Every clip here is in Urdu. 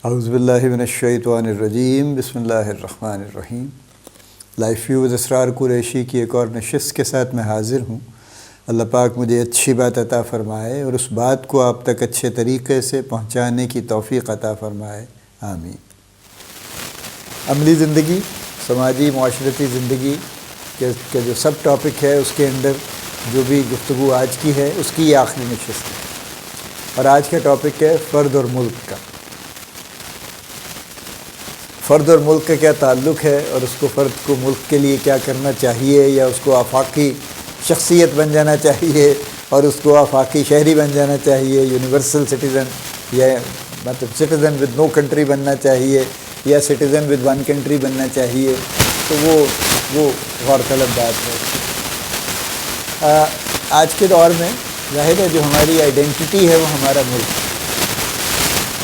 اعوذ باللہ من الشیطان الرجیم، بسم اللہ الرحمن الرحیم۔ لائف ویوز اسرار قریشی کی ایک اور نشست کے ساتھ میں حاضر ہوں۔ اللہ پاک مجھے اچھی بات عطا فرمائے اور اس بات کو آپ تک اچھے طریقے سے پہنچانے کی توفیق عطا فرمائے، آمین۔ عملی زندگی، سماجی معاشرتی زندگی کے جو سب ٹاپک ہے، اس کے اندر جو بھی گفتگو آج کی ہے اس کی یہ آخری نشست ہے، اور آج کا ٹاپک ہے فرد اور ملک کا۔ فرد اور ملک کا کیا تعلق ہے، اور اس کو فرد کو ملک کے لیے کیا کرنا چاہیے، یا اس کو آفاقی شخصیت بن جانا چاہیے اور اس کو آفاقی شہری بن جانا چاہیے، یونیورسل سٹیزن، یا مطلب سٹیزن ود نو کنٹری بننا چاہیے، یا سٹیزن ود ون کنٹری بننا چاہیے، تو وہ غور طلب بات ہے۔ آج کے دور میں ظاہر ہے جو ہماری آئیڈینٹی ہے وہ ہمارا ملک۔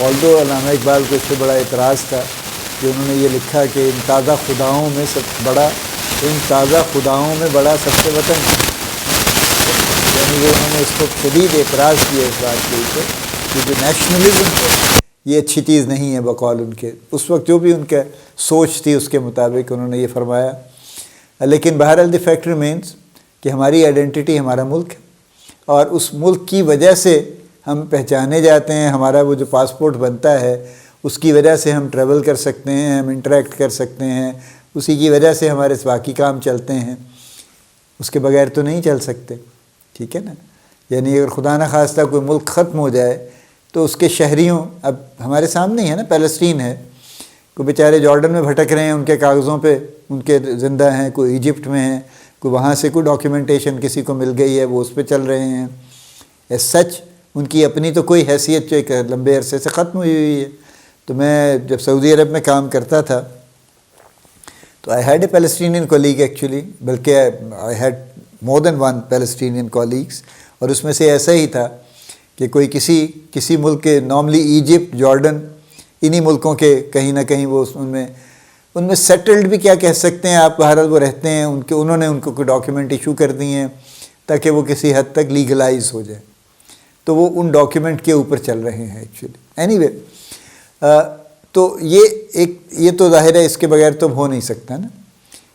آلدو علامہ اقبال کو اس سے بڑا اعتراض تھا کہ انہوں نے یہ لکھا کہ ان تازہ خداؤں میں بڑا سب سے وطن ہے، یعنی وہ انہوں نے اس کو شدید اعتراض کیا اس بات کے اوپر کہ جو نیشنلزم ہے یہ اچھی چیز نہیں ہے بقول ان کے، اس وقت جو بھی ان کا سوچ تھی اس کے مطابق انہوں نے یہ فرمایا۔ لیکن بہرحال دی فیکٹ ریمینز کہ ہماری آئیڈینٹی ہمارا ملک ہے، اور اس ملک کی وجہ سے ہم پہچانے جاتے ہیں۔ ہمارا وہ جو پاسپورٹ بنتا ہے اس کی وجہ سے ہم ٹریول کر سکتے ہیں، ہم انٹریکٹ کر سکتے ہیں، اسی کی وجہ سے ہمارے باقی کام چلتے ہیں، اس کے بغیر تو نہیں چل سکتے، ٹھیک ہے نا۔ یعنی اگر خدا نخواستہ کوئی ملک ختم ہو جائے تو اس کے شہریوں، اب ہمارے سامنے ہی ہے نا، پیلسٹین ہے، کوئی بیچارے جارڈن میں بھٹک رہے ہیں، ان کے کاغذوں پہ ان کے زندہ ہیں، کوئی ایجپٹ میں ہیں، کوئی وہاں سے کوئی ڈاکیومنٹیشن کسی کو مل گئی ہے وہ اس پہ چل رہے ہیں۔ ایز سچ ان کی اپنی تو کوئی حیثیت جو ایک لمبے عرصے سے ختم ہوئی ہے۔ تو میں جب سعودی عرب میں کام کرتا تھا تو I had a Palestinian colleague actually, بلکہ I had more than one Palestinian colleagues, اور اس میں سے ایسا ہی تھا کہ کوئی کسی ملک کے، نارملی ایجپٹ، جارڈن، انہی ملکوں کے کہیں نہ کہیں وہ ان میں سیٹلڈ بھی کیا کہہ سکتے ہیں آپ، بہرحال وہ رہتے ہیں، انہوں نے ان کو کوئی ڈاکیومنٹ ایشو کر دی ہیں تاکہ وہ کسی حد تک لیگلائز ہو جائے، تو وہ ان ڈاکیومنٹ کے اوپر چل رہے ہیں ایکچولی۔ اینی وے، تو یہ تو ظاہر ہے اس کے بغیر تو ہو نہیں سکتا نا۔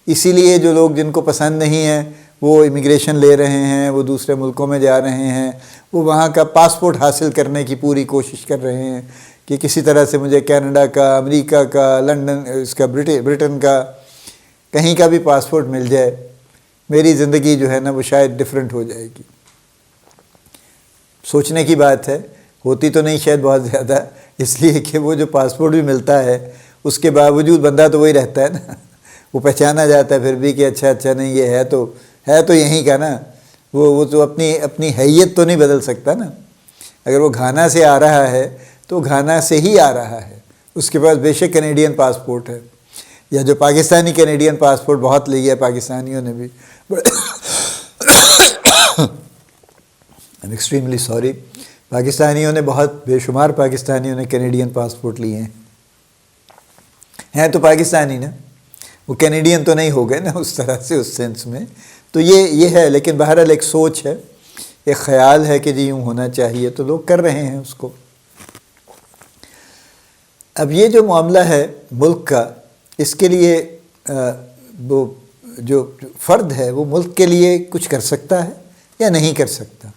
اسی لیے جو لوگ جن کو پسند نہیں ہیں وہ امیگریشن لے رہے ہیں، وہ دوسرے ملکوں میں جا رہے ہیں، وہ وہاں کا پاسپورٹ حاصل کرنے کی پوری کوشش کر رہے ہیں کہ کسی طرح سے مجھے کینیڈا کا، امریکہ کا، لنڈن، اس کا، برٹن کا، کہیں کا بھی پاسپورٹ مل جائے، میری زندگی جو ہے نا وہ شاید ڈیفرنٹ ہو جائے گی۔ سوچنے کی بات ہے، ہوتی تو نہیں شاید بہت زیادہ، اس لیے کہ وہ جو پاسپورٹ بھی ملتا ہے اس کے باوجود بندہ تو وہی رہتا ہے نا، وہ پہچانا جاتا ہے پھر بھی کہ اچھا نہیں، یہ ہے تو یہیں کا نا، وہ تو اپنی حیت تو نہیں بدل سکتا نا۔ اگر وہ گھانا سے آ رہا ہے تو گھانا سے ہی آ رہا ہے، اس کے پاس بے شک کینیڈین پاسپورٹ ہے، یا جو پاکستانی کینیڈین پاسپورٹ بہت لیا ہے پاکستانیوں نے بھی، I'm extremely sorry، پاکستانیوں نے بہت بے شمار پاکستانیوں نے کینیڈین پاسپورٹ لیے ہیں تو پاکستانی نا، وہ کینیڈین تو نہیں ہو گئے نا اس طرح سے، اس سینس میں۔ تو یہ ہے، لیکن بہرحال ایک سوچ ہے، ایک خیال ہے کہ جی یوں ہونا چاہیے، تو لوگ کر رہے ہیں اس کو۔ اب یہ جو معاملہ ہے ملک کا، اس کے لیے وہ جو فرد ہے وہ ملک کے لیے کچھ کر سکتا ہے یا نہیں کر سکتا،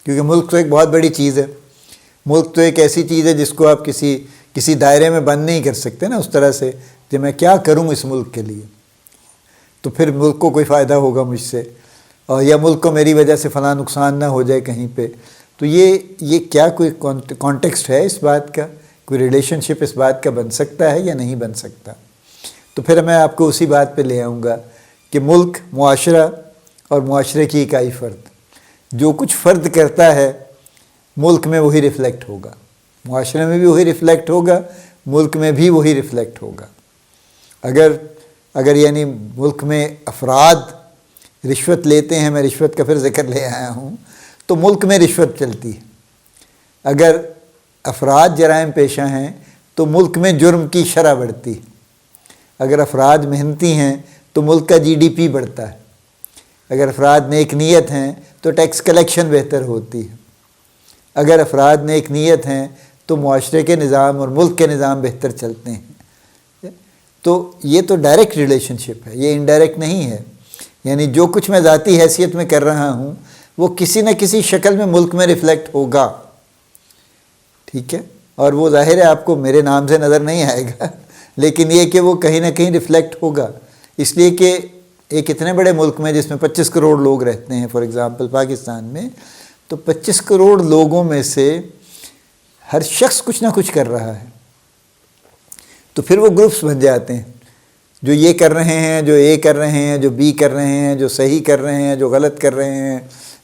کیونکہ ملک تو ایک بہت بڑی چیز ہے۔ ملک تو ایک ایسی چیز ہے جس کو آپ کسی دائرے میں بند نہیں کر سکتے نا، اس طرح سے کہ میں کیا کروں اس ملک کے لیے، تو پھر ملک کو کوئی فائدہ ہوگا مجھ سے، اور یا ملک کو میری وجہ سے فلاں نقصان نہ ہو جائے کہیں پہ۔ تو یہ کیا کوئی کانٹیکسٹ ہے اس بات کا، کوئی ریلیشن شپ اس بات کا بن سکتا ہے یا نہیں بن سکتا؟ تو پھر میں آپ کو اسی بات پہ لے آؤں گا کہ ملک، معاشرہ اور معاشرے کی اکائی فرد، جو کچھ فرد کرتا ہے ملک میں وہی ریفلیکٹ ہوگا، معاشرے میں بھی وہی ریفلیکٹ ہوگا، ملک میں بھی وہی ریفلیکٹ ہوگا۔ اگر یعنی ملک میں افراد رشوت لیتے ہیں، میں رشوت کا پھر ذکر لے آیا ہوں، تو ملک میں رشوت چلتی ہے۔ اگر افراد جرائم پیشہ ہیں تو ملک میں جرم کی شرح بڑھتی ہے۔ اگر افراد محنتی ہیں تو ملک کا GDP بڑھتا ہے۔ اگر افراد نیک نیت ہیں تو ٹیکس کلیکشن بہتر ہوتی ہے۔ اگر افراد نیک نیت ہیں تو معاشرے کے نظام اور ملک کے نظام بہتر چلتے ہیں۔ تو یہ تو ڈائریکٹ ریلیشن شپ ہے، یہ انڈائریکٹ نہیں ہے۔ یعنی جو کچھ میں ذاتی حیثیت میں کر رہا ہوں وہ کسی نہ کسی شکل میں ملک میں ریفلیکٹ ہوگا، ٹھیک ہے، اور وہ ظاہر ہے آپ کو میرے نام سے نظر نہیں آئے گا، لیکن یہ کہ وہ کہیں نہ کہیں ریفلیکٹ ہوگا۔ اس لیے کہ ایک اتنے بڑے ملک میں جس میں 25 کروڑ لوگ رہتے ہیں، فار ایگزامپل پاکستان میں، تو 25 کروڑ لوگوں میں سے ہر شخص کچھ نہ کچھ کر رہا ہے، تو پھر وہ گروپس بن جاتے ہیں، جو یہ کر رہے ہیں، جو اے کر رہے ہیں، جو بی کر رہے ہیں، جو صحیح کر رہے ہیں، جو غلط کر رہے ہیں،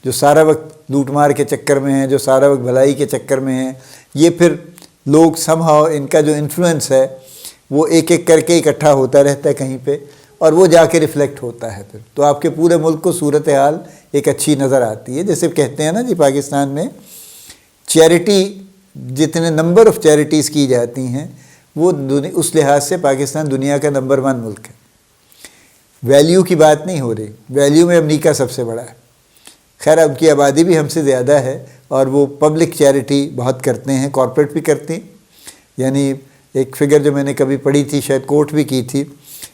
جو سارا وقت لوٹ مار کے چکر میں ہیں، جو سارا وقت بھلائی کے چکر میں ہیں۔ یہ پھر لوگ سم ہاؤ ان کا جو انفلوئنس ہے وہ ایک ایک کر کے اکٹھا ہوتا رہتا ہے کہیں پہ، اور وہ جا کے ریفلیکٹ ہوتا ہے پھر، تو آپ کے پورے ملک کو صورتحال ایک اچھی نظر آتی ہے۔ جیسے کہتے ہیں نا جی، پاکستان میں چیریٹی، جتنے نمبر آف چیریٹیز کی جاتی ہیں وہ اس لحاظ سے پاکستان دنیا کا نمبر 1 ملک ہے۔ ویلیو کی بات نہیں ہو رہی، ویلیو میں امریکہ سب سے بڑا ہے، خیر اب کی آبادی بھی ہم سے زیادہ ہے، اور وہ پبلک چیریٹی بہت کرتے ہیں، کارپوریٹ بھی کرتے ہیں۔ یعنی ایک فگر جو میں نے کبھی پڑھی تھی، شاید کوٹ بھی کی تھی،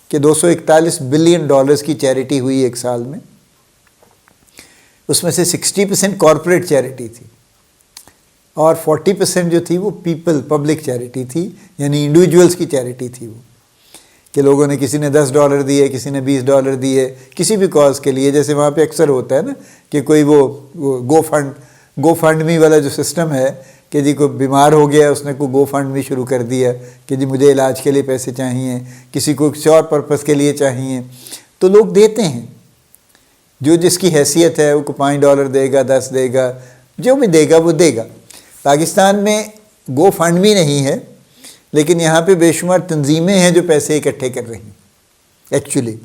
کہ $241 بلین کی چیریٹی ہوئی ایک سال میں، اس میں سے 60% کارپوریٹ چیریٹی تھی، اور 40% جو تھی وہ پبلک چیریٹی تھی، یعنی انڈیویجولز کی چیریٹی تھی وہ، کہ لوگوں نے کسی نے $10 دیے، کسی نے $20 دیے کسی بھی کاز کے لیے۔ جیسے وہاں پہ اکثر ہوتا ہے نا کہ کوئی وہ گو فنڈ می والا جو سسٹم ہے کہ جی کوئی بیمار ہو گیا، اس نے کوئی گو فنڈ می شروع کر دیا کہ جی مجھے علاج کے لیے پیسے چاہیے، کسی کو کسی اور پرپس کے لیے چاہیے، تو لوگ دیتے ہیں، جو جس کی حیثیت ہے، وہ کو $5 دے گا، 10 دے گا، جو بھی دے گا وہ دے گا۔ پاکستان میں گو فنڈ می نہیں ہے، لیکن یہاں پہ بے شمار تنظیمیں ہیں جو پیسے اکٹھے کر رہی ہیں۔ ایکچولی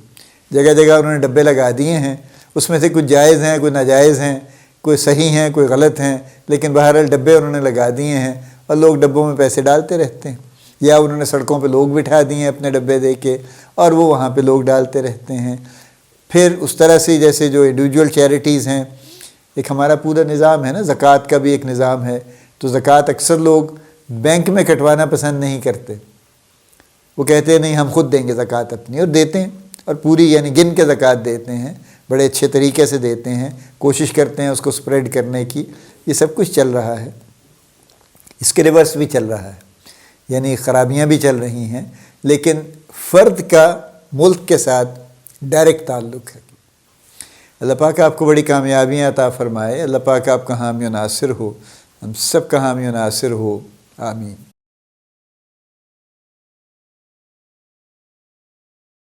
جگہ جگہ انہوں نے ڈبے لگا دیے ہیں، اس میں سے کچھ جائز ہیں، کوئی ناجائز ہیں، کوئی صحیح ہیں، کوئی غلط ہیں، لیکن بہرحال ڈبے انہوں نے لگا دیے ہیں، اور لوگ ڈبوں میں پیسے ڈالتے رہتے ہیں، یا انہوں نے سڑکوں پہ لوگ بٹھا دیے ہیں اپنے ڈبے دے کے، اور وہ وہاں پہ لوگ ڈالتے رہتے ہیں۔ پھر اس طرح سے جیسے جو انڈیویجول چیریٹیز ہیں، ایک ہمارا پورا نظام ہے نا، زکوٰۃ کا بھی ایک نظام ہے، تو زکوٰۃ اکثر لوگ بینک میں کٹوانا پسند نہیں کرتے، وہ کہتے ہیں نہیں ہم خود دیں گے زکوٰۃ اپنی، اور دیتے ہیں، اور پوری یعنی گن کے زکوٰۃ دیتے ہیں، بڑے اچھے طریقے سے دیتے ہیں، کوشش کرتے ہیں اس کو سپریڈ کرنے کی۔ یہ سب کچھ چل رہا ہے، اس کے ریورس بھی چل رہا ہے، یعنی خرابیاں بھی چل رہی ہیں، لیکن فرد کا ملک کے ساتھ ڈائریکٹ تعلق ہے۔ اللہ پاک آپ کو بڑی کامیابیاں عطا فرمائے، اللہ پاک آپ کا حامی و ناصر ہو، ہم سب کا حامی و ناصر ہو، آمین۔